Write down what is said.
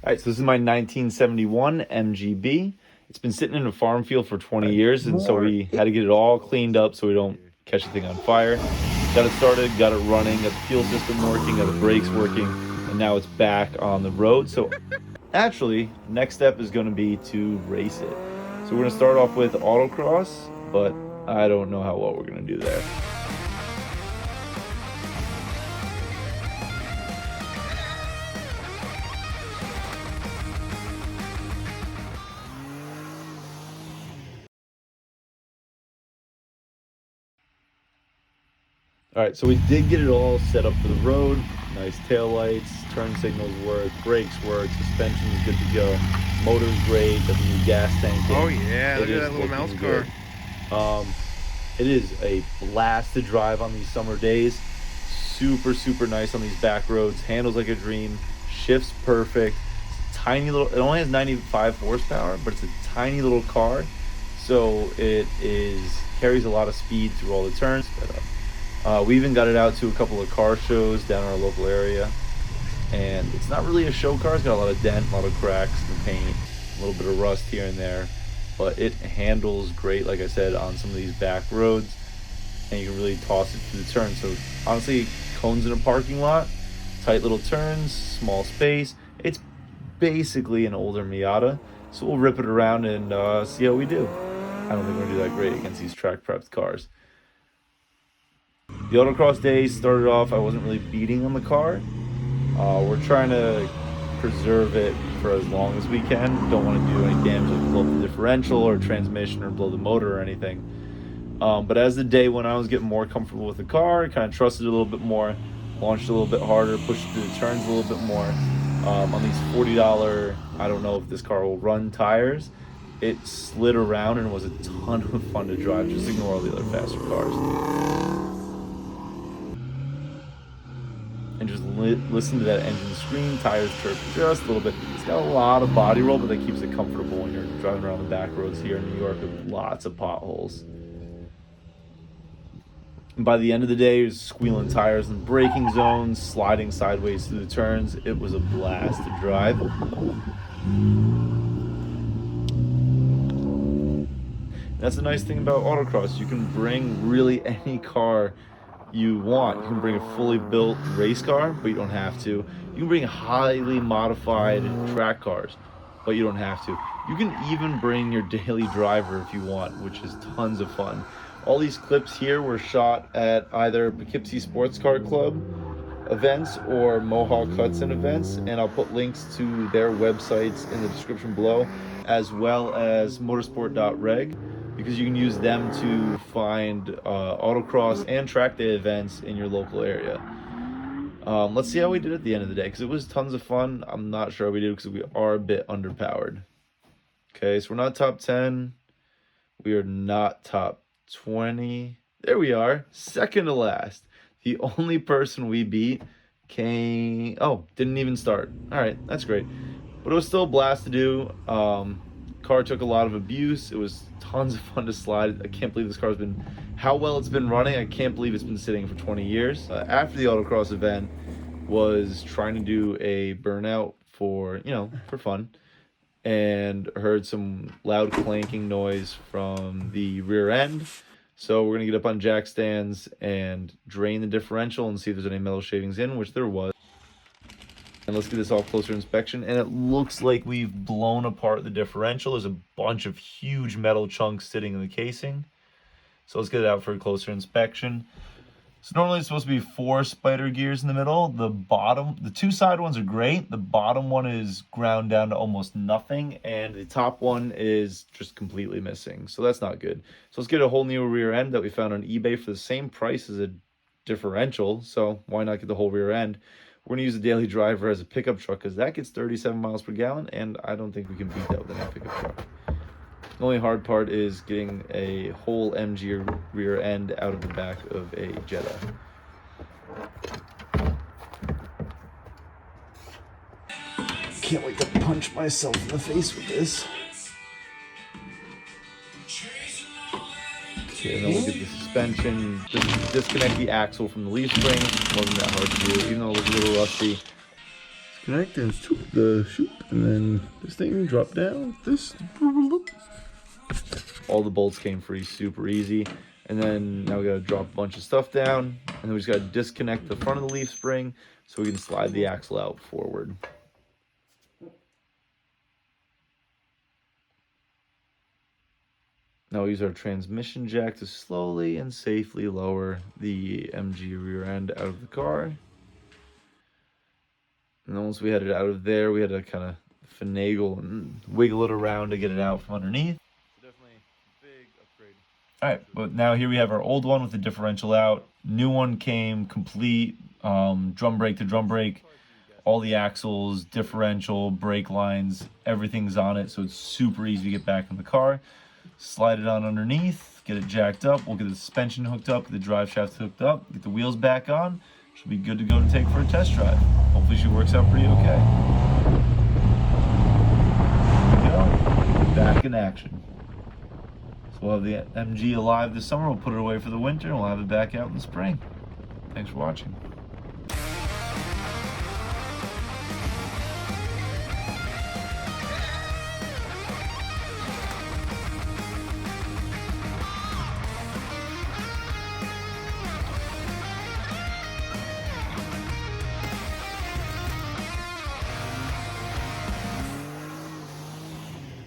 All right, so this is my 1971 MGB. It's been sitting in a farm field for 20 years, and so we had to get it all cleaned up so we don't catch the thing on fire. Got it started, got it running, got the fuel system working, got the brakes working, and now it's back on the road. So naturally, next step is going to be to race it. So we're going to start off with autocross, but I don't know how well we're going to do there. All right, so we did get it all set up for the road. Nice tail lights, turn signals work, brakes work, suspension's good to go. Motor's great, got the new gas tank in. Oh yeah, look at that little mouse car. It is a blast to drive on these summer days. Super nice on these back roads. Handles like a dream, shifts perfect. It's a tiny little, it only has 95 horsepower, but it's a tiny little car. So it carries a lot of speed through all the turns. We even got it out to a couple of car shows down in our local area, and it's not really a show car. It's got a lot of dent, a lot of cracks in the paint, a little bit of rust here and there, but it handles great, like I said, on some of these back roads, and you can really toss it through the turn. So honestly, cones in a parking lot, tight little turns, small space. It's basically an older Miata, so we'll rip it around and see how we do. I don't think we're gonna do that great against these track prepped cars. The autocross days started off, I wasn't really beating on the car. We're trying to preserve it for as long as we can. Don't want to do any damage, like blow up the differential or transmission or blow the motor or anything. But as the day went on, I was getting more comfortable with the car, kind of trusted it a little bit more, launched a little bit harder, pushed through the turns a little bit more. On these $40, I don't know if this car will run tires, it slid around and was a ton of fun to drive. Just ignore all the other faster cars. And just listen to that engine scream, tires chirp just a little bit. It's got a lot of body roll, but that keeps it comfortable when you're driving around the back roads here in New York with lots of potholes. And by the end of the day, it was squealing tires in braking zones, sliding sideways through the turns. It was a blast to drive. That's the nice thing about autocross. You can bring really any car you want. You can bring a fully built race car, but you don't have to. You can bring highly modified track cars, but you don't have to. You can even bring your daily driver if you want, which is tons of fun. All these clips here were shot at either Poughkeepsie Sports Car Club events or Mohawk Hudson events, and I'll put links to their websites in the description below, as well as motorsport.reg, because you can use them to find autocross and track day events in your local area. Let's see how we did at the end of the day, because it was tons of fun. I'm not sure how we did because we are a bit underpowered. Okay, so we're not top 10. We are not top 20. There we are, second to last. The only person we beat didn't even start. All right, that's great. But it was still a blast to do. Car took a lot of abuse. It was tons of fun to slide. I can't believe this car's been, how well it's been running. I can't believe it's been sitting for 20 years. After the autocross event was trying to do a burnout for fun, and heard some loud clanking noise from the rear end. So we're gonna get up on jack stands and drain the differential and see if there's any metal shavings in, which there was. And let's get this all closer inspection. And it looks like we've blown apart the differential. There's a bunch of huge metal chunks sitting in the casing. So let's get it out for a closer inspection. So normally it's supposed to be 4 spider gears in the middle. The 2 side ones are great. The bottom one is ground down to almost nothing, and the top one is just completely missing. So that's not good. So let's get a whole new rear end that we found on eBay for the same price as a differential. So why not get the whole rear end? We're gonna use the daily driver as a pickup truck because that gets 37 miles per gallon, and I don't think we can beat that with any pickup truck. The only hard part is getting a whole MG rear end out of the back of a Jetta. Can't wait to punch myself in the face with this. Okay, and then we'll get the suspension. Just disconnect the axle from the leaf spring. Wasn't that hard to do, even though it was a little rusty. disconnect and the chute, and then this thing drop down. This. All the bolts came free, super easy. And then now we gotta drop a bunch of stuff down, and then we just gotta disconnect the front of the leaf spring so we can slide the axle out forward. Now we use our transmission jack to slowly and safely lower the MG rear end out of the car. And then once we had it out of there, we had to kind of finagle and wiggle it around to get it out from underneath. Definitely a big upgrade. All right, but now here we have our old one with the differential out. New one came complete, drum brake to drum brake. All the axles, differential, brake lines, everything's on it, so it's super easy to get back in the car. Slide it on underneath, get it jacked up. We'll get the suspension hooked up, get the drive shaft hooked up, get the wheels back on. Should be good to go to take for a test drive. Hopefully she works out pretty okay. Here we go, back in action. So we'll have the MG alive this summer, we'll put it away for the winter, and we'll have it back out in the spring. Thanks for watching.